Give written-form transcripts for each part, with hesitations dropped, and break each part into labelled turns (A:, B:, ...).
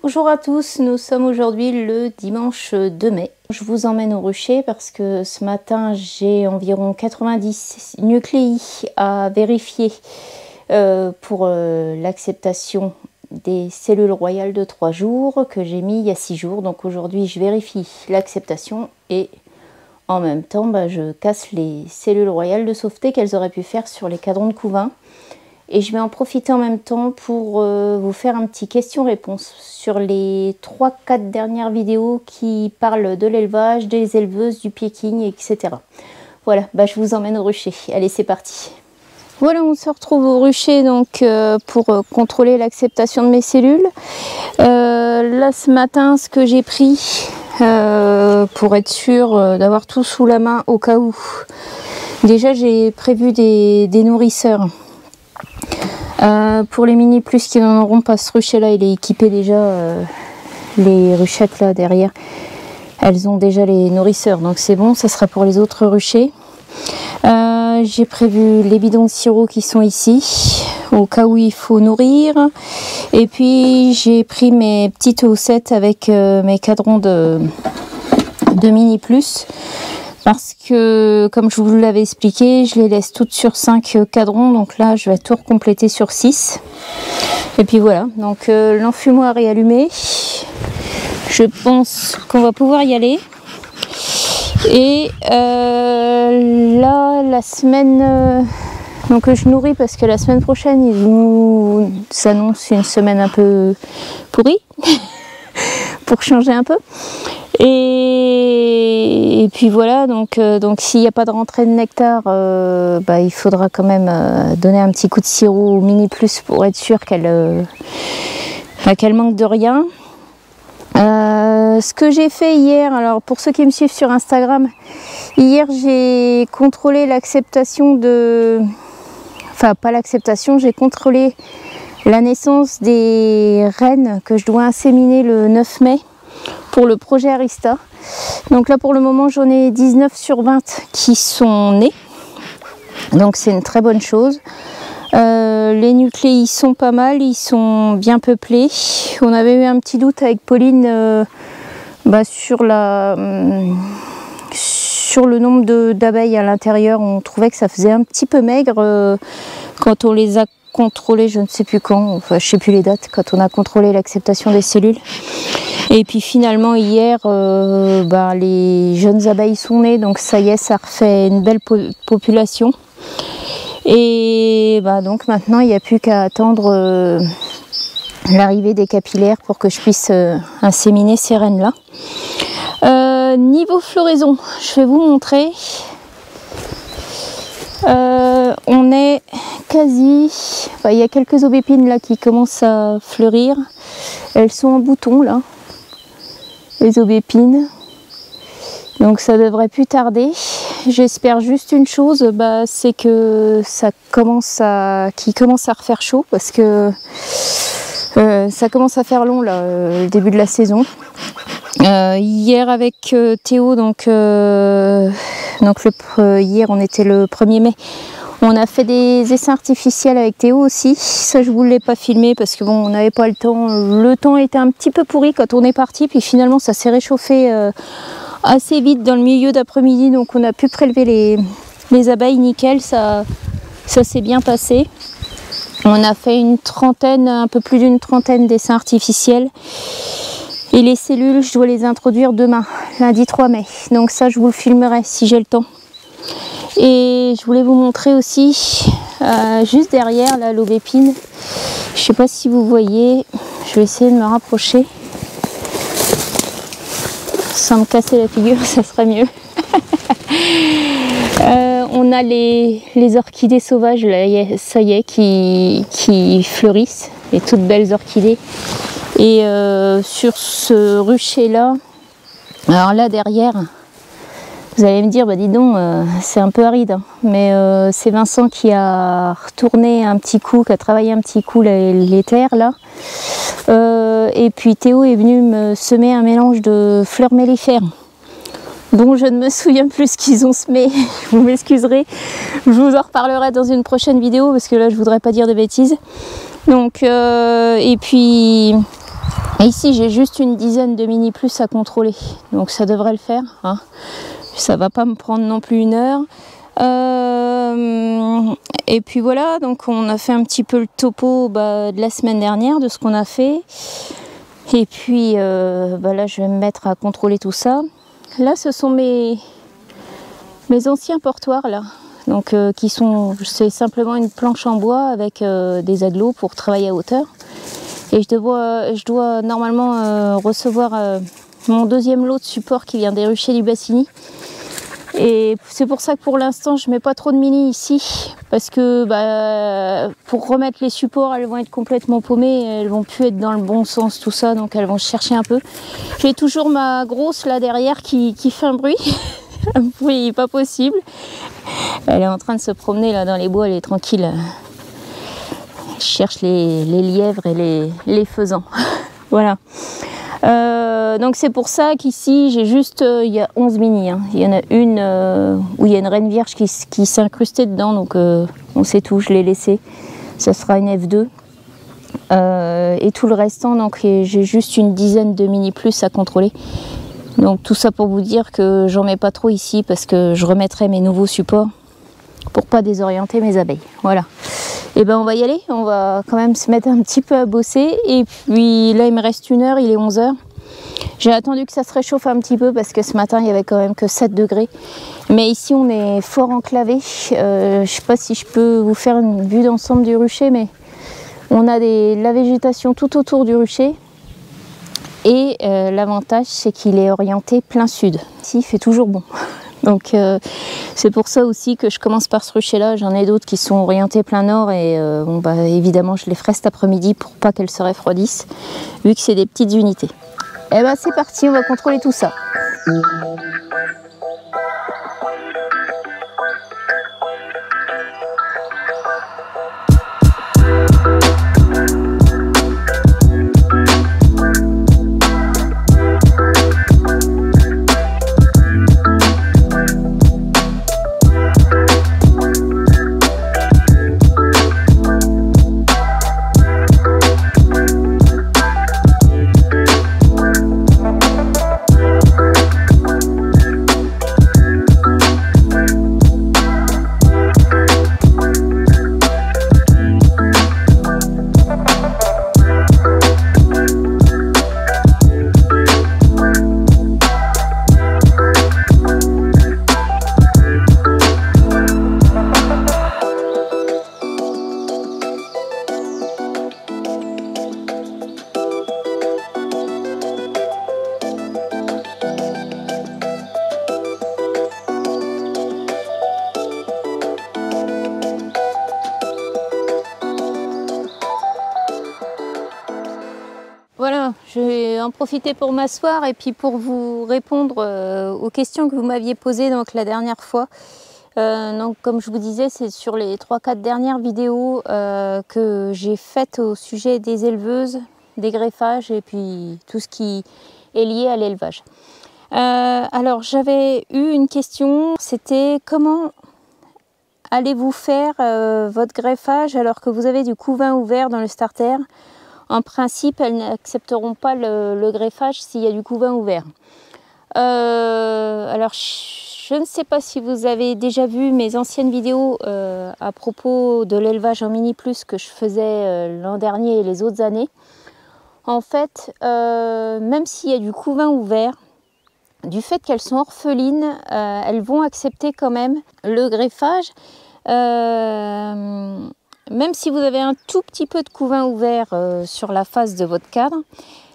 A: Bonjour à tous, nous sommes aujourd'hui le dimanche 2 mai. Je vous emmène au rucher parce que ce matin j'ai environ 90 nucléi à vérifier pour l'acceptation des cellules royales de 3 jours que j'ai mis il y a 6 jours. Donc aujourd'hui je vérifie l'acceptation et en même temps je casse les cellules royales de sauveté qu'elles auraient pu faire sur les cadrons de couvain. Et je vais en profiter en même temps pour vous faire un petit question-réponse sur les 3-4 dernières vidéos qui parlent de l'élevage, des éleveuses, du picking, etc. Voilà, je vous emmène au rucher. Allez, c'est parti. Voilà, on se retrouve au rucher donc pour contrôler l'acceptation de mes cellules. Là, ce matin, ce que j'ai pris pour être sûr d'avoir tout sous la main au cas où. Déjà, j'ai prévu des nourrisseurs. Pour les mini plus qui n'en auront pas, ce rucher là il est équipé déjà, les ruchettes là derrière elles ont déjà les nourrisseurs, donc c'est bon, ça sera pour les autres ruchers. J'ai prévu les bidons de sirop qui sont ici au cas où il faut nourrir, et puis j'ai pris mes petites haussettes avec mes cadrons de mini plus. Parce que, comme je vous l'avais expliqué, je les laisse toutes sur 5 cadrons. Donc là, je vais tout recompléter sur 6. Et puis voilà. Donc l'enfumoir est allumé. Je pense qu'on va pouvoir y aller. Et là, la semaine... donc je nourris parce que la semaine prochaine, ils nous annoncent une semaine un peu pourrie. Pour changer un peu. Et puis voilà, donc s'il n'y a pas de rentrée de nectar, il faudra quand même donner un petit coup de sirop au mini plus pour être sûr qu'elle manque de rien. Ce que j'ai fait hier, alors pour ceux qui me suivent sur Instagram, hier j'ai contrôlé l'acceptation de... Enfin pas l'acceptation, j'ai contrôlé la naissance des reines que je dois inséminer le 9 mai pour le projet Arista. Donc là pour le moment j'en ai 19 sur 20 qui sont nés. Donc c'est une très bonne chose. Les nucléi sont pas mal, ils sont bien peuplés. On avait eu un petit doute avec Pauline sur le nombre d'abeilles à l'intérieur. On trouvait que ça faisait un petit peu maigre quand on les a contrôlé, je ne sais plus quand, enfin je sais plus les dates, quand on a contrôlé l'acceptation des cellules. Et puis finalement hier, les jeunes abeilles sont nées, donc ça y est, ça refait une belle population. Et donc maintenant il n'y a plus qu'à attendre l'arrivée des capillaires pour que je puisse inséminer ces reines là. Niveau floraison, je vais vous montrer. On est quasi... il y a quelques aubépines là qui commencent à fleurir. Elles sont en bouton là, les aubépines. Donc ça devrait plus tarder. J'espère juste une chose, c'est que qu'il commence à refaire chaud, parce que ça commence à faire long là, le début de la saison. Hier avec Théo, hier on était le 1er mai, on a fait des essais artificiels avec Théo aussi. Ça je ne voulais pas filmer parce que on n'avait pas le temps. Le temps était un petit peu pourri quand on est parti, puis finalement ça s'est réchauffé assez vite dans le milieu d'après-midi, donc on a pu prélever les abeilles nickel, ça s'est bien passé. On a fait un peu plus d'une trentaine d'essais artificiels. Et les cellules, je dois les introduire demain, lundi 3 mai. Donc ça, je vous le filmerai si j'ai le temps. Et je voulais vous montrer aussi, juste derrière, là, l'aubépine. Je ne sais pas si vous voyez, je vais essayer de me rapprocher. Sans me casser la figure, ça serait mieux. On a les orchidées sauvages, là, ça y est, qui fleurissent. Les toutes belles orchidées. Et sur ce rucher là, alors là derrière, vous allez me dire, dis donc, c'est un peu aride, hein. Mais c'est Vincent qui a retourné un petit coup, qui a travaillé un petit coup les terres là. Et puis Théo est venu me semer un mélange de fleurs mellifères, dont je ne me souviens plus ce qu'ils ont semé. Vous m'excuserez, je vous en reparlerai dans une prochaine vidéo parce que là je voudrais pas dire de bêtises. Donc et puis Et ici j'ai juste une dizaine de mini plus à contrôler, donc ça devrait le faire, hein. Ça va pas me prendre non plus 1 heure. Et puis voilà, donc on a fait un petit peu le topo de la semaine dernière, de ce qu'on a fait. Et puis là je vais me mettre à contrôler tout ça. Là ce sont mes anciens portoirs là, donc c'est simplement une planche en bois avec des agglos pour travailler à hauteur. Et je dois normalement recevoir mon 2e lot de support qui vient des ruchers du Bassini. Et c'est pour ça que pour l'instant je mets pas trop de mini ici, parce que pour remettre les supports, elles vont être complètement paumées, elles vont plus être dans le bon sens, tout ça, donc elles vont chercher un peu. J'ai toujours ma grosse là derrière qui fait un bruit, un bruit pas possible. Elle est en train de se promener là dans les bois, elle est tranquille. Elle cherche les lièvres et les faisans. Voilà. Donc c'est pour ça qu'ici j'ai juste, il y a 11 mini, hein. Il y en a une où il y a une reine vierge qui s'est incrustée dedans, donc on sait tout, je l'ai laissée. Ça sera une F2. Et tout le restant, donc j'ai juste une dizaine de mini plus à contrôler. Donc tout ça pour vous dire que j'en mets pas trop ici parce que je remettrai mes nouveaux supports pour pas désorienter mes abeilles. Voilà. Et on va y aller, on va quand même se mettre un petit peu à bosser. Et puis là il me reste 1 heure, il est 11 h. J'ai attendu que ça se réchauffe un petit peu parce que ce matin il y avait quand même que 7 degrés. Mais ici on est fort enclavé. Je sais pas si je peux vous faire une vue d'ensemble du rucher, mais on a la végétation tout autour du rucher. Et l'avantage c'est qu'il est orienté plein sud. Ici il fait toujours bon. Donc c'est pour ça aussi que je commence par ce rucher là. J'en ai d'autres qui sont orientés plein nord et évidemment je les ferai cet après-midi pour pas qu'elles se refroidissent vu que c'est des petites unités. Et c'est parti, on va contrôler tout ça. Voilà, je vais en profiter pour m'asseoir et puis pour vous répondre aux questions que vous m'aviez posées donc, la dernière fois. Donc, comme je vous disais, c'est sur les 3-4 dernières vidéos que j'ai faites au sujet des éleveuses, des greffages et puis tout ce qui est lié à l'élevage. Alors, j'avais eu une question, c'était comment allez-vous faire votre greffage alors que vous avez du couvain ouvert dans le starter? En principe, elles n'accepteront pas le greffage s'il y a du couvain ouvert. Alors, je ne sais pas si vous avez déjà vu mes anciennes vidéos à propos de l'élevage en mini plus que je faisais l'an dernier et les autres années. En fait, même s'il y a du couvain ouvert, du fait qu'elles sont orphelines, elles vont accepter quand même le greffage. Même si vous avez un tout petit peu de couvain ouvert sur la face de votre cadre,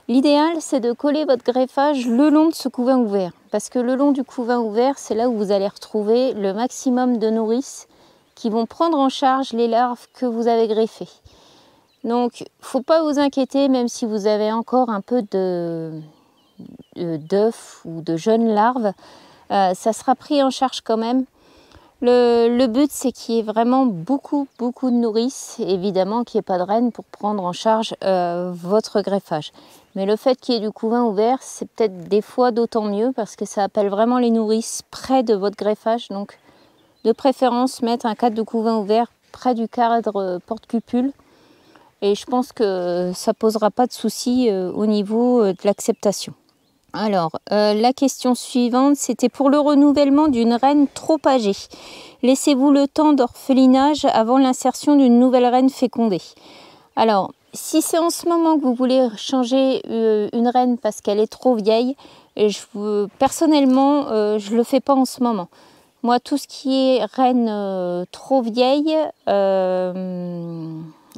A: l'idéal c'est de coller votre greffage le long de ce couvain ouvert. Parce que le long du couvain ouvert, c'est là où vous allez retrouver le maximum de nourrices qui vont prendre en charge les larves que vous avez greffées. Donc, il ne faut pas vous inquiéter, même si vous avez encore un peu d'œufs ou de jeunes larves, ça sera pris en charge quand même. Le but, c'est qu'il y ait vraiment beaucoup de nourrices, évidemment qu'il n'y ait pas de reine pour prendre en charge votre greffage. Mais le fait qu'il y ait du couvain ouvert, c'est peut-être des fois d'autant mieux parce que ça appelle vraiment les nourrices près de votre greffage. Donc, de préférence, mettre un cadre de couvain ouvert près du cadre porte-cupule Et je pense que ça posera pas de soucis au niveau de l'acceptation. Alors, la question suivante, c'était pour le renouvellement d'une reine trop âgée. Laissez-vous le temps d'orphelinage avant l'insertion d'une nouvelle reine fécondée? Alors, si c'est en ce moment que vous voulez changer une reine parce qu'elle est trop vieille, personnellement, je ne le fais pas en ce moment. Moi, tout ce qui est reine trop vieille,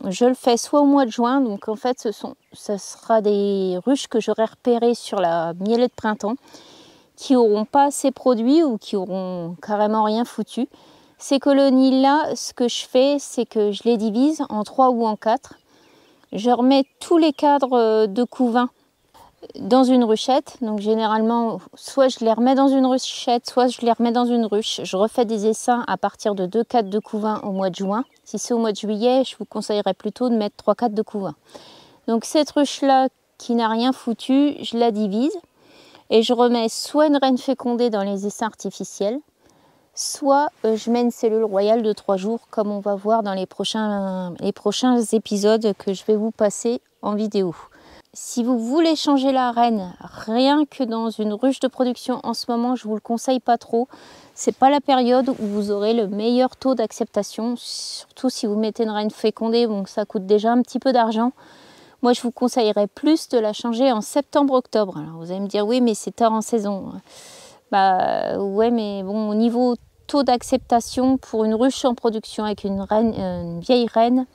A: je le fais soit au mois de juin, donc en fait ce sera des ruches que j'aurai repérées sur la mielée de printemps, qui n'auront pas assez produit ou qui auront carrément rien foutu. Ces colonies-là, ce que je fais, c'est que je les divise en 3 ou en 4. Je remets tous les cadres de couvain dans une ruchette. Donc généralement, soit je les remets dans une ruchette, soit je les remets dans une ruche. Je refais des essaims à partir de 2 cadres de couvain au mois de juin. Si c'est au mois de juillet, je vous conseillerais plutôt de mettre 3 cadres de couvain. Donc cette ruche-là qui n'a rien foutu, je la divise et je remets soit une reine fécondée dans les essaims artificiels, soit je mets une cellule royale de 3 jours, comme on va voir dans les prochains épisodes que je vais vous passer en vidéo. Si vous voulez changer la reine, rien que dans une ruche de production en ce moment, je ne vous le conseille pas trop. C'est pas la période où vous aurez le meilleur taux d'acceptation, surtout si vous mettez une reine fécondée, donc ça coûte déjà un petit peu d'argent. Moi, je vous conseillerais plus de la changer en septembre-octobre. Alors, vous allez me dire, oui, mais c'est tard en saison. Bah, ouais, mais bon, au niveau taux d'acceptation pour une ruche en production avec une vieille reine,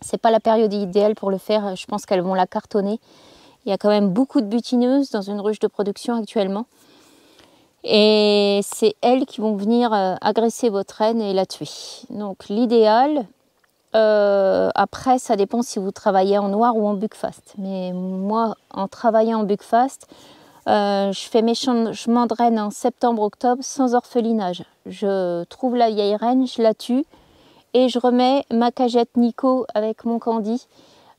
A: c'est pas la période idéale pour le faire. Je pense qu'elles vont la cartonner. Il y a quand même beaucoup de butineuses dans une ruche de production actuellement. Et c'est elles qui vont venir agresser votre reine et la tuer. Donc l'idéal, après ça dépend si vous travaillez en noir ou en buckfast. Mais moi, en travaillant en buckfast, je fais mes changements de reine en septembre-octobre sans orphelinage. Je trouve la vieille reine, je la tue. Et je remets ma cagette Nico avec mon candy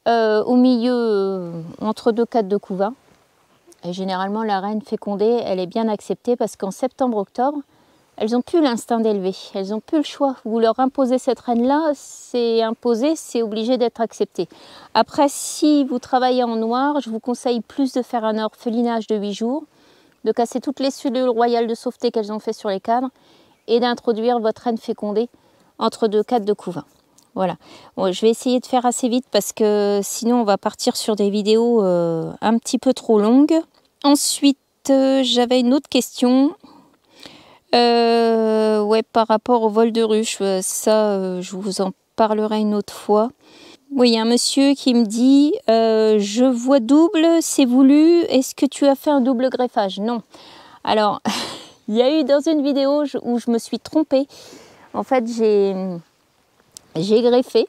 A: au milieu, entre 2 cadres de couvain. Et généralement, la reine fécondée, elle est bien acceptée parce qu'en septembre-octobre, elles n'ont plus l'instinct d'élever. Elles n'ont plus le choix. Vous leur imposez cette reine-là, c'est imposé, c'est obligé d'être accepté. Après, si vous travaillez en noir, je vous conseille plus de faire un orphelinage de 8 jours, de casser toutes les cellules royales de sauveté qu'elles ont fait sur les cadres et d'introduire votre reine fécondée entre 2 cadres de couvain. Voilà. Bon, je vais essayer de faire assez vite parce que sinon on va partir sur des vidéos un petit peu trop longues. Ensuite, j'avais une autre question. Ouais, par rapport au vol de ruche, ça, je vous en parlerai une autre fois. Oui, il y a un monsieur qui me dit je vois double, c'est voulu. Est-ce que tu as fait un double greffage? Non. Alors, il y a eu dans une vidéo où je me suis trompée. En fait, j'ai greffé,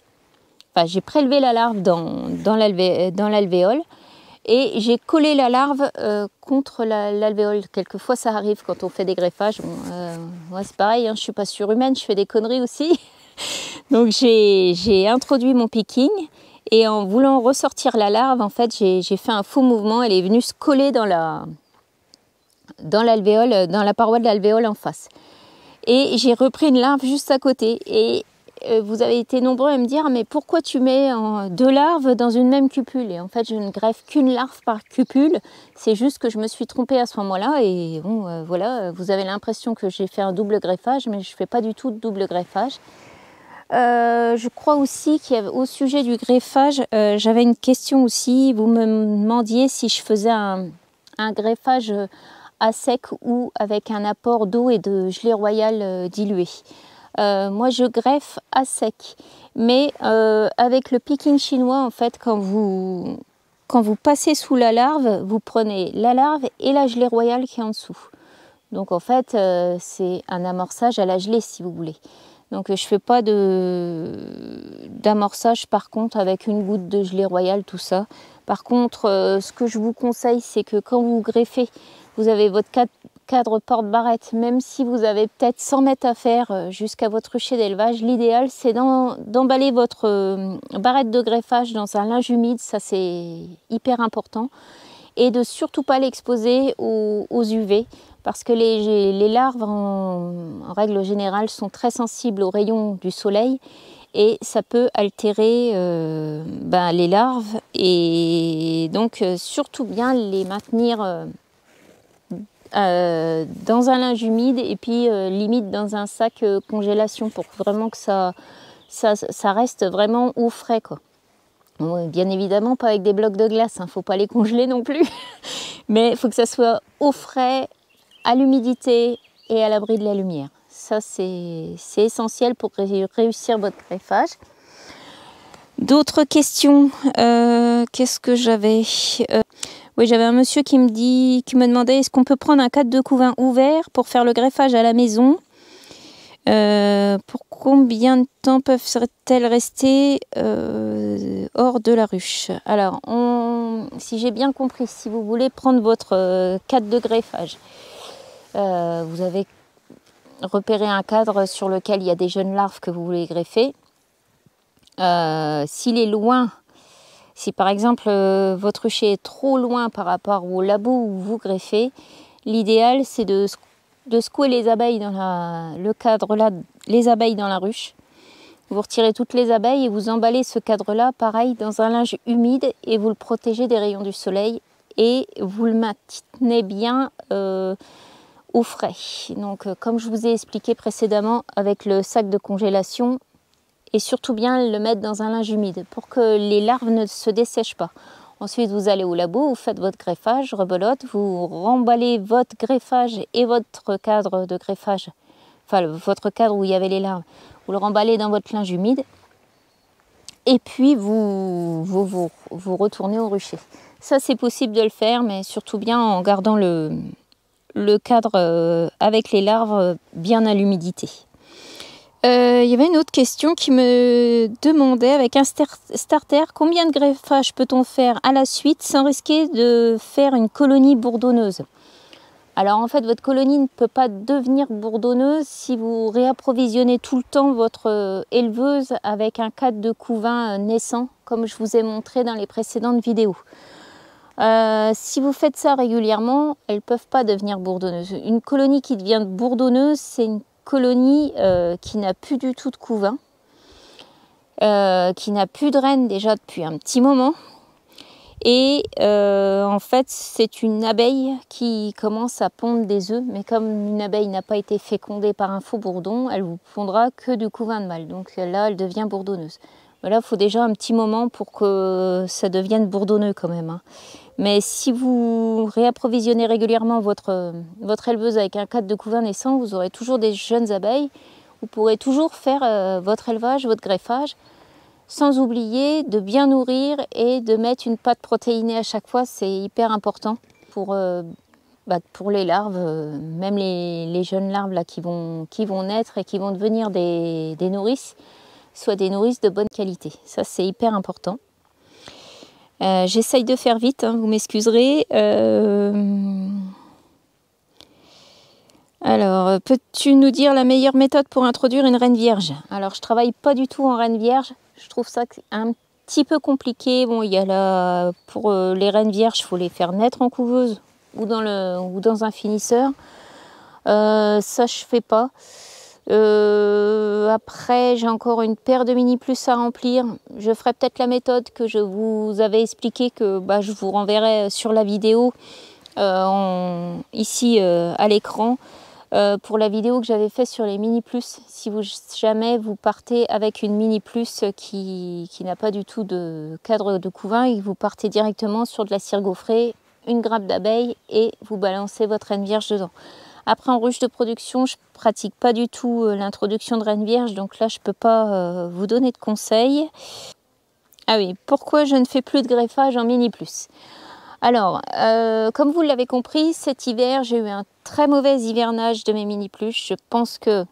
A: enfin j'ai prélevé la larve dans l'alvéole et j'ai collé la larve contre l'alvéole. Quelquefois ça arrive quand on fait des greffages. Bon, ouais, c'est pareil, hein, je ne suis pas surhumaine, je fais des conneries aussi. Donc j'ai introduit mon picking et en voulant ressortir la larve, en fait j'ai fait un faux mouvement. Elle est venue se coller dans l'alvéole, dans la paroi de l'alvéole en face. Et j'ai repris une larve juste à côté. Et vous avez été nombreux à me dire, mais pourquoi tu mets 2 larves dans une même cupule? Et en fait, je ne greffe qu'une larve par cupule. C'est juste que je me suis trompée à ce moment-là. Et bon, voilà, vous avez l'impression que j'ai fait un double greffage, mais je ne fais pas du tout de double greffage. Je crois aussi qu'au sujet du greffage, j'avais une question aussi. Vous me demandiez si je faisais un greffage à sec ou avec un apport d'eau et de gelée royale diluée. Moi je greffe à sec, mais avec le picking chinois, en fait, quand vous passez sous la larve, vous prenez la larve et la gelée royale qui est en dessous. Donc en fait c'est un amorçage à la gelée si vous voulez. Donc je fais pas d'amorçage par contre avec une goutte de gelée royale, tout ça. Par contre ce que je vous conseille, c'est que quand vous greffez, vous avez votre cadre porte-barrette, même si vous avez peut-être 100 mètres à faire jusqu'à votre rucher d'élevage, l'idéal c'est d'emballer votre barrette de greffage dans un linge humide, ça c'est hyper important, et de surtout pas l'exposer aux UV, parce que les larves en règle générale sont très sensibles aux rayons du soleil, et ça peut altérer les larves et donc surtout bien les maintenir dans un linge humide et puis limite dans un sac congélation pour vraiment que ça reste vraiment au frais, quoi. Bon, bien évidemment pas avec des blocs de glace, hein, faut pas les congeler non plus, mais il faut que ça soit au frais, à l'humidité et à l'abri de la lumière. Ça c'est essentiel pour réussir votre greffage. D'autres questions, qu'est-ce que j'avais oui, j'avais un monsieur qui me demandait est-ce qu'on peut prendre un cadre de couvain ouvert pour faire le greffage à la maison. Pour combien de temps peuvent-elles rester hors de la ruche? Alors, si j'ai bien compris, si vous voulez prendre votre cadre de greffage, vous avez repéré un cadre sur lequel il y a des jeunes larves que vous voulez greffer. S'il est loin, si par exemple votre rucher est trop loin par rapport au labo où vous greffez, l'idéal c'est de secouer les abeilles dans le cadre là, les abeilles dans la ruche. Vous retirez toutes les abeilles et vous emballez ce cadre là pareil dans un linge humide et vous le protégez des rayons du soleil et vous le maintenez bien au frais. Donc comme je vous ai expliqué précédemment avec le sac de congélation, et surtout bien le mettre dans un linge humide pour que les larves ne se dessèchent pas. Ensuite, vous allez au labo, vous faites votre greffage, rebelote, vous remballez votre greffage et votre cadre de greffage, enfin votre cadre où il y avait les larves, vous le remballez dans votre linge humide et puis vous retournez au rucher. Ça, c'est possible de le faire, mais surtout bien en gardant le cadre avec les larves bien à l'humidité. Il y avait une autre question qui me demandait, avec un starter, combien de greffages peut-on faire à la suite sans risquer de faire une colonie bourdonneuse? Alors en fait, votre colonie ne peut pas devenir bourdonneuse si vous réapprovisionnez tout le temps votre éleveuse avec un cadre de couvain naissant, comme je vous ai montré dans les précédentes vidéos. Si vous faites ça régulièrement, elles ne peuvent pas devenir bourdonneuses. Une colonie qui devient bourdonneuse, c'est une colonie qui n'a plus du tout de couvain, qui n'a plus de reine déjà depuis un petit moment. Et en fait, c'est une abeille qui commence à pondre des œufs, mais comme une abeille n'a pas été fécondée par un faux bourdon, elle vous pondra que du couvain de mâle. Donc là, elle devient bourdonneuse. Mais là, il faut déjà un petit moment pour que ça devienne bourdonneux quand même, hein. Mais si vous réapprovisionnez régulièrement votre éleveuse avec un cadre de couvain naissant, vous aurez toujours des jeunes abeilles. Vous pourrez toujours faire votre élevage, votre greffage, sans oublier de bien nourrir et de mettre une pâte protéinée à chaque fois. C'est hyper important pour les larves, même les jeunes larves là, qui vont naître et qui vont devenir des nourrices, soit des nourrices de bonne qualité. Ça, c'est hyper important. J'essaye de faire vite, hein, vous m'excuserez. Alors, peux-tu nous dire la meilleure méthode pour introduire une reine vierge? Alors, je travaille pas du tout en reine vierge. Je trouve ça un petit peu compliqué. Bon, il y a pour les reines vierges, il faut les faire naître en couveuse ou dans un finisseur. Ça, je fais pas. Après, j'ai encore une paire de mini plus à remplir. Je ferai peut-être la méthode que je vous avais expliqué, que je vous renverrai sur la vidéo ici à l'écran, pour la vidéo que j'avais fait sur les mini plus. Si jamais vous partez avec une mini plus qui n'a pas du tout de cadre de couvain et que vous partez directement sur de la cire gaufrée, une grappe d'abeille et vous balancez votre reine vierge dedans. Après, en ruche de production, je pratique pas du tout l'introduction de reine vierge, donc là, je peux pas vous donner de conseils. Ah oui, pourquoi je ne fais plus de greffage en mini plus? Alors, comme vous l'avez compris, cet hiver, j'ai eu un très mauvais hivernage de mes mini plus. Je pense que,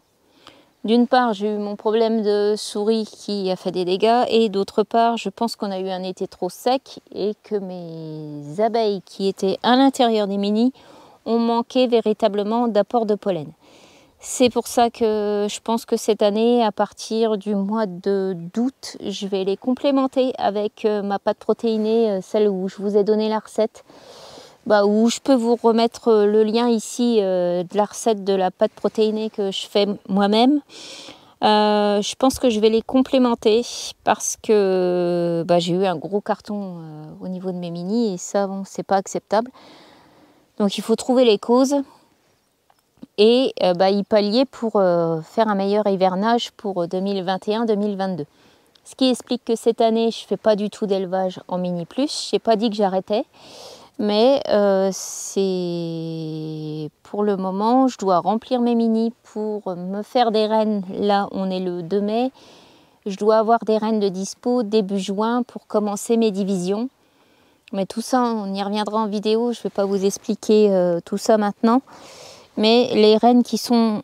A: d'une part, j'ai eu mon problème de souris qui a fait des dégâts, et d'autre part, je pense qu'on a eu un été trop sec et que mes abeilles qui étaient à l'intérieur des mini ont manqué véritablement d'apport de pollen. C'est pour ça que je pense que cette année, à partir du mois d'août, je vais les complémenter avec ma pâte protéinée, celle où je vous ai donné la recette, où je peux vous remettre le lien ici de la recette de la pâte protéinée que je fais moi-même. Je pense que je vais les complémenter parce que j'ai eu un gros carton au niveau de mes minis et ça, bon, c'est pas acceptable. Donc il faut trouver les causes et y pallier pour faire un meilleur hivernage pour 2021-2022. Ce qui explique que cette année, je ne fais pas du tout d'élevage en mini plus. Je n'ai pas dit que j'arrêtais. Mais c'est pour le moment, je dois remplir mes minis pour me faire des rennes. Là, on est le 2 mai. Je dois avoir des rennes de dispo début juin pour commencer mes divisions. Mais tout ça, on y reviendra en vidéo. Je ne vais pas vous expliquer tout ça maintenant. Mais les rennes qui sont,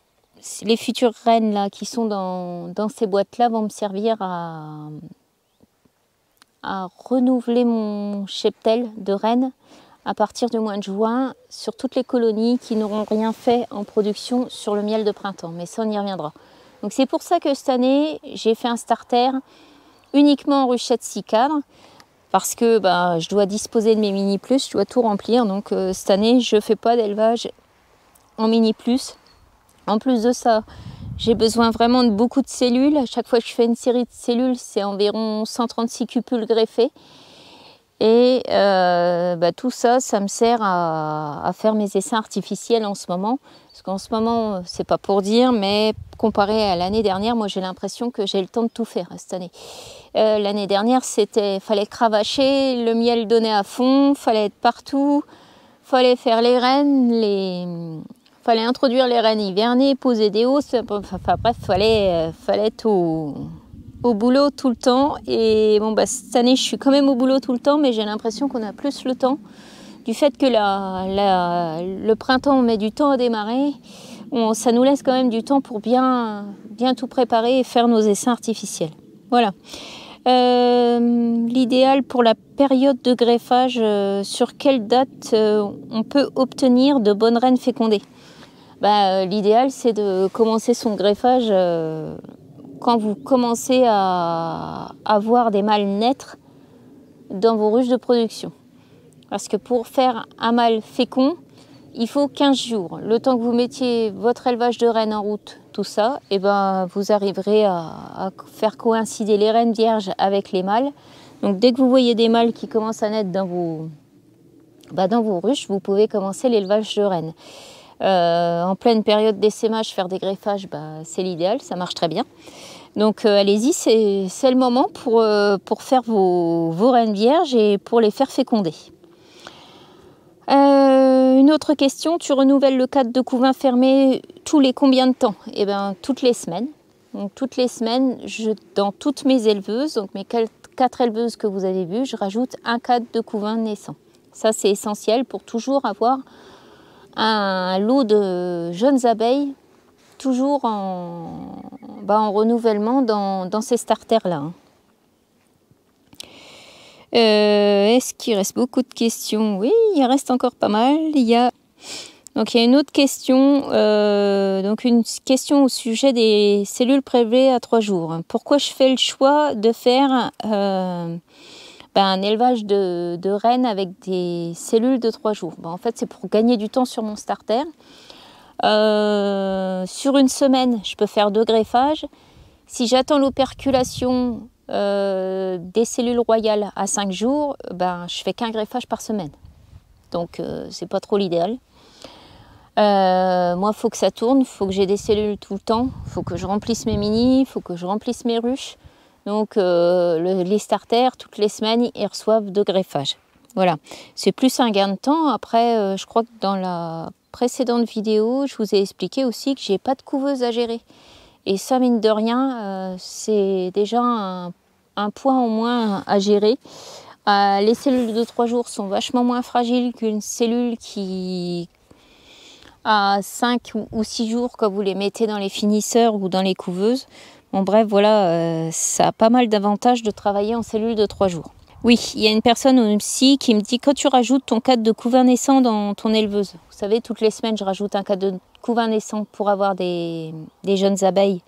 A: les futures rennes là, qui sont dans ces boîtes-là vont me servir à renouveler mon cheptel de rennes à partir du mois de juin sur toutes les colonies qui n'auront rien fait en production sur le miel de printemps. Mais ça, on y reviendra. Donc c'est pour ça que cette année, j'ai fait un starter uniquement en ruchette 6 cadres parce que je dois disposer de mes mini plus, je dois tout remplir. Donc cette année, je ne fais pas d'élevage en mini plus. En plus de ça, j'ai besoin vraiment de beaucoup de cellules. À chaque fois que je fais une série de cellules, c'est environ 136 cupules greffées. Et tout ça, ça me sert à faire mes essaims artificiels en ce moment. Parce qu'en ce moment, c'est pas pour dire, mais comparé à l'année dernière, moi j'ai l'impression que j'ai le temps de tout faire cette année. L'année dernière, fallait cravacher, le miel donner à fond, fallait être partout, fallait faire les rennes, fallait introduire les rennes hivernées, poser des hausses, enfin bref, fallait être au boulot tout le temps. Et bon, cette année, je suis quand même au boulot tout le temps, mais j'ai l'impression qu'on a plus le temps. Du fait que le printemps, on met du temps à démarrer, ça nous laisse quand même du temps pour bien tout préparer et faire nos essaims artificiels. Voilà. L'idéal pour la période de greffage, sur quelle date on peut obtenir de bonnes rennes fécondées? L'idéal, c'est de commencer son greffage quand vous commencez à avoir des mâles naître dans vos ruches de production. Parce que pour faire un mâle fécond, il faut 15 jours. Le temps que vous mettiez votre élevage de rennes en route, tout ça, vous arriverez à faire coïncider les rennes vierges avec les mâles. Donc dès que vous voyez des mâles qui commencent à naître dans vos ruches, vous pouvez commencer l'élevage de rennes. En pleine période d'essaimage, faire des greffages, c'est l'idéal, ça marche très bien. Donc allez-y, c'est le moment pour faire vos rennes vierges et pour les faire féconder. Une autre question, tu renouvelles le cadre de couvain fermé tous les combien de temps? Toutes les semaines. Donc toutes les semaines, dans toutes mes éleveuses, donc mes 4 éleveuses que vous avez vues, je rajoute un cadre de couvain naissant. Ça, c'est essentiel pour toujours avoir un lot de jeunes abeilles, toujours en renouvellement dans ces starters-là. Est-ce qu'il reste beaucoup de questions? Oui, il reste encore pas mal. Donc il y a une autre question, donc une question au sujet des cellules prélevées à 3 jours. Pourquoi je fais le choix de faire un élevage de rennes avec des cellules de 3 jours? En fait, c'est pour gagner du temps sur mon starter. Sur une semaine, je peux faire 2 greffages. Si j'attends l'operculation des cellules royales à 5 jours, je fais qu'un greffage par semaine. Donc c'est pas trop l'idéal. Moi, il faut que ça tourne, il faut que j'ai des cellules tout le temps, il faut que je remplisse mes minis, il faut que je remplisse mes ruches. Donc les starters, toutes les semaines, ils reçoivent 2 greffages. Voilà, c'est plus un gain de temps. Après, je crois que dans la précédente vidéo, je vous ai expliqué aussi que j'ai pas de couveuse à gérer. Et ça, mine de rien, c'est déjà un point en moins à gérer. Les cellules de 3 jours sont vachement moins fragiles qu'une cellule qui a 5 ou 6 jours quand vous les mettez dans les finisseurs ou dans les couveuses. Bon bref, voilà, ça a pas mal d'avantages de travailler en cellule de 3 jours. Oui, il y a une personne aussi qui me dit, quand tu rajoutes ton cadre de couvain naissant dans ton éleveuse, vous savez, toutes les semaines, je rajoute un cadre de couvain naissant pour avoir des jeunes abeilles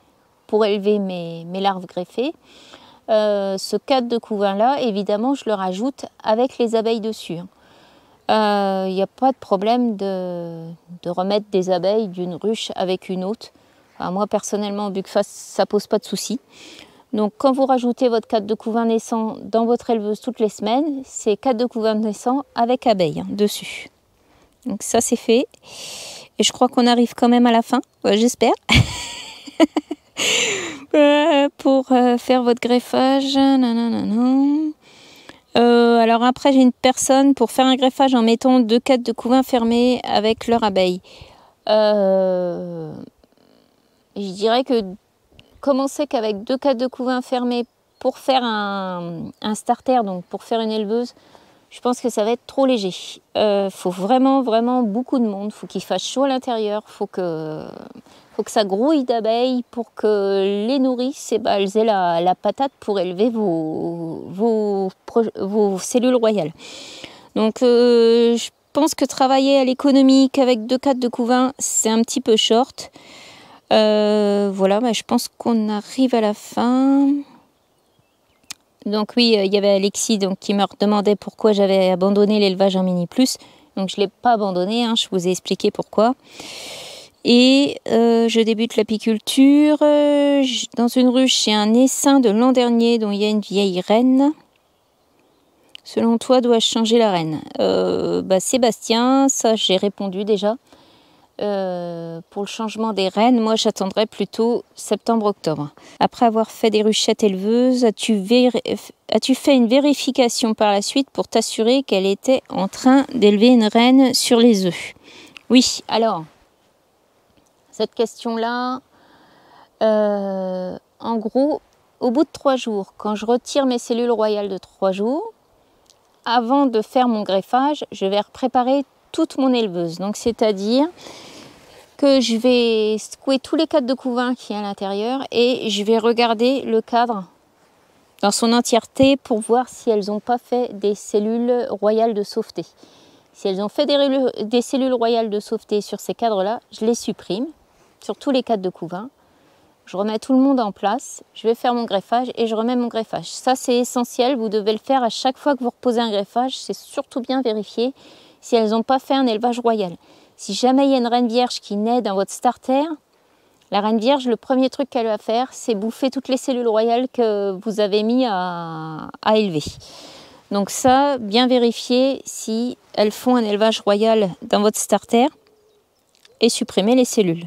A: pour élever mes larves greffées. Ce cadre de couvain-là, évidemment, je le rajoute avec les abeilles dessus. Il n'y a pas de problème de remettre des abeilles d'une ruche avec une autre. Enfin, moi personnellement, vu que ça pose pas de soucis. Donc quand vous rajoutez votre cadre de couvain naissant dans votre éleveuse toutes les semaines, c'est cadre de couvain naissant avec abeilles dessus. Donc ça c'est fait. Et je crois qu'on arrive quand même à la fin, j'espère. Pour faire votre greffage. Alors après j'ai une personne pour faire un greffage en mettant 2 cadres de couvain fermés avec leur abeille. Je dirais que commencer qu'avec 2 cadres de couvain fermés pour faire un starter, donc pour faire une éleveuse, je pense que ça va être trop léger. Faut vraiment beaucoup de monde, faut qu'il fasse chaud à l'intérieur, faut que ça grouille d'abeilles pour que les nourrices elles aient la patate pour élever vos cellules royales. Donc je pense que travailler à l'économique avec 2 cadres de couvain, c'est un petit peu short. Voilà, je pense qu'on arrive à la fin. Donc oui, il y avait Alexis qui me demandait pourquoi j'avais abandonné l'élevage en mini plus. Donc je ne l'ai pas abandonné, je vous ai expliqué pourquoi. Et je débute l'apiculture. Dans une ruche, j'ai un essaim de l'an dernier dont il y a une vieille reine. Selon toi, dois-je changer la reine? Sébastien, ça j'ai répondu déjà. Pour le changement des reines, moi j'attendrai plutôt septembre-octobre. Après avoir fait des ruchettes éleveuses, as-tu fait une vérification par la suite pour t'assurer qu'elle était en train d'élever une reine sur les œufs? Oui, alors, cette question-là, en gros, au bout de 3 jours, quand je retire mes cellules royales de 3 jours, avant de faire mon greffage, je vais préparer toute mon éleveuse. Donc c'est-à-dire que je vais secouer tous les cadres de couvain qui y a à l'intérieur et je vais regarder le cadre dans son entièreté pour voir si elles n'ont pas fait des cellules royales de sauveté. Si elles ont fait des cellules royales de sauveté sur ces cadres-là, je les supprime sur tous les cadres de couvain. Je remets tout le monde en place, je vais faire mon greffage et je remets mon greffage. Ça c'est essentiel, vous devez le faire à chaque fois que vous reposez un greffage, c'est surtout bien vérifier si elles n'ont pas fait un élevage royal. Si jamais il y a une reine vierge qui naît dans votre starter, la reine vierge, le premier truc qu'elle va faire, c'est bouffer toutes les cellules royales que vous avez mis à élever. Donc ça, bien vérifier si elles font un élevage royal dans votre starter et supprimer les cellules.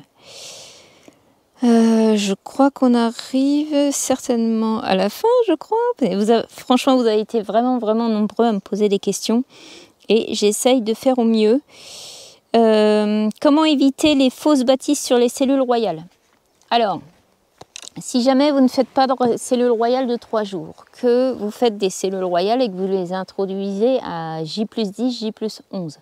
A: Je crois qu'on arrive certainement à la fin, je crois. Franchement, vous avez été vraiment nombreux à me poser des questions et j'essaye de faire au mieux. Comment éviter les fausses bâtisses sur les cellules royales? Alors, si jamais vous ne faites pas de cellules royales de 3 jours, que vous faites des cellules royales et que vous les introduisez à J+10, J+11,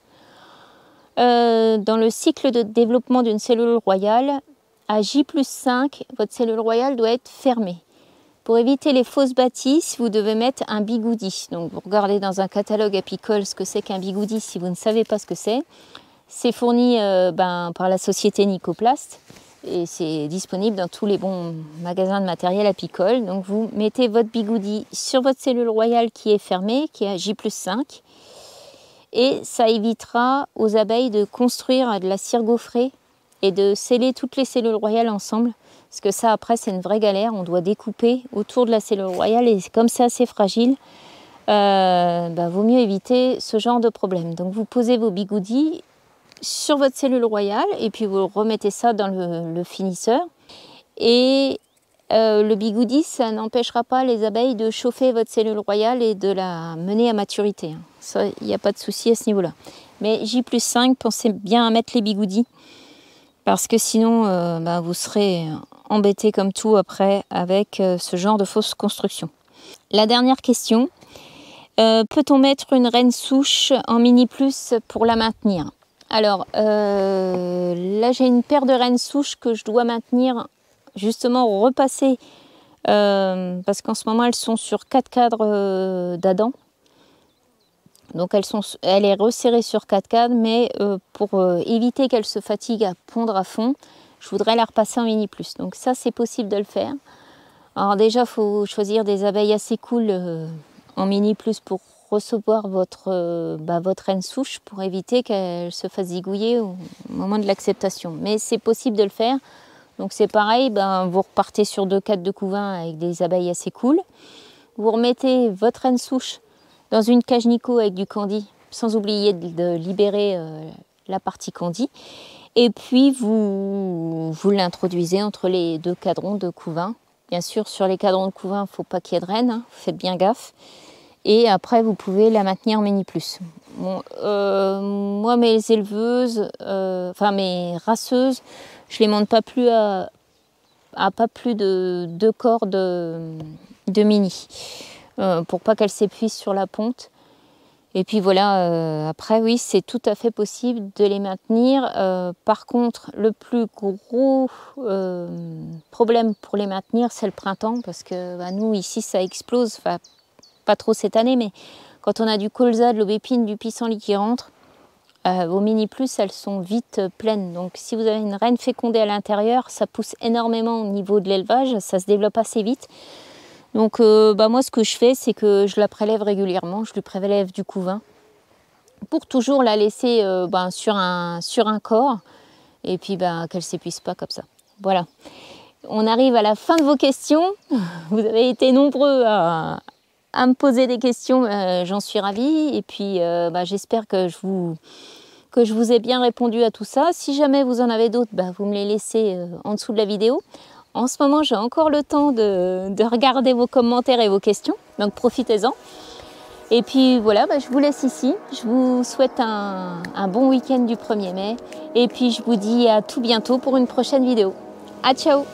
A: dans le cycle de développement d'une cellule royale, à J+5, votre cellule royale doit être fermée. Pour éviter les fausses bâtisses, vous devez mettre un bigoudi. Donc vous regardez dans un catalogue apicole ce que c'est qu'un bigoudi si vous ne savez pas ce que c'est. C'est fourni par la société Nicoplast et c'est disponible dans tous les bons magasins de matériel apicole. Donc vous mettez votre bigoudi sur votre cellule royale qui est fermée, qui est à J+5. Et ça évitera aux abeilles de construire de la cire gaufrée et de sceller toutes les cellules royales ensemble. Parce que ça, après, c'est une vraie galère. On doit découper autour de la cellule royale et comme c'est assez fragile, vaut mieux éviter ce genre de problème. Donc vous posez vos bigoudis sur votre cellule royale et puis vous remettez ça dans le finisseur. Et le bigoudi, ça n'empêchera pas les abeilles de chauffer votre cellule royale et de la mener à maturité. Ça, il n'y a pas de souci à ce niveau-là. Mais J+5, pensez bien à mettre les bigoudis. Parce que sinon, vous serez embêté comme tout après avec ce genre de fausse construction. La dernière question, peut-on mettre une reine souche en mini plus pour la maintenir? Alors, là j'ai une paire de reines souches que je dois maintenir, justement repasser, parce qu'en ce moment elles sont sur 4 cadres d'Adam. Donc elle est resserrée sur 4 cadres, mais pour éviter qu'elle se fatigue à pondre à fond, je voudrais la repasser en mini plus. Donc ça c'est possible de le faire. Alors déjà il faut choisir des abeilles assez cool en mini plus pour recevoir votre reine souche, pour éviter qu'elle se fasse zigouiller au moment de l'acceptation. Mais c'est possible de le faire. Donc c'est pareil, ben, vous repartez sur 2-4 de couvain avec des abeilles assez cool. Vous remettez votre reine souche dans une cage Nico avec du candy, sans oublier de libérer la partie candy. Et puis vous l'introduisez entre les 2 cadrons de couvain. Bien sûr, sur les cadrons de couvain, il ne faut pas qu'il y ait de reine, hein, faites bien gaffe. Et après, vous pouvez la maintenir en mini plus. Bon, moi, mes éleveuses, enfin mes raceuses, je les monte pas plus à pas plus de 2 corps de mini, pour pas qu'elles s'épuisent sur la ponte. Et puis voilà, après oui, c'est tout à fait possible de les maintenir. Par contre, le plus gros problème pour les maintenir, c'est le printemps, parce que bah, nous ici ça explose, enfin pas trop cette année, mais quand on a du colza, de l'aubépine, du pissenlit qui rentre, vos mini plus, elles sont vite pleines. Donc si vous avez une reine fécondée à l'intérieur, ça pousse énormément au niveau de l'élevage, ça se développe assez vite. Donc bah moi ce que je fais, c'est que je la prélève régulièrement, je lui prélève du couvain pour toujours la laisser sur un corps et puis qu'elle ne s'épuise pas comme ça. Voilà, on arrive à la fin de vos questions. Vous avez été nombreux à me poser des questions, j'en suis ravie. Et puis j'espère que je vous ai bien répondu à tout ça. Si jamais vous en avez d'autres, vous me les laissez en dessous de la vidéo. En ce moment, j'ai encore le temps de regarder vos commentaires et vos questions, donc profitez-en. Et puis voilà, je vous laisse ici. Je vous souhaite un bon week-end du 1er mai. Et puis je vous dis à tout bientôt pour une prochaine vidéo. À ciao!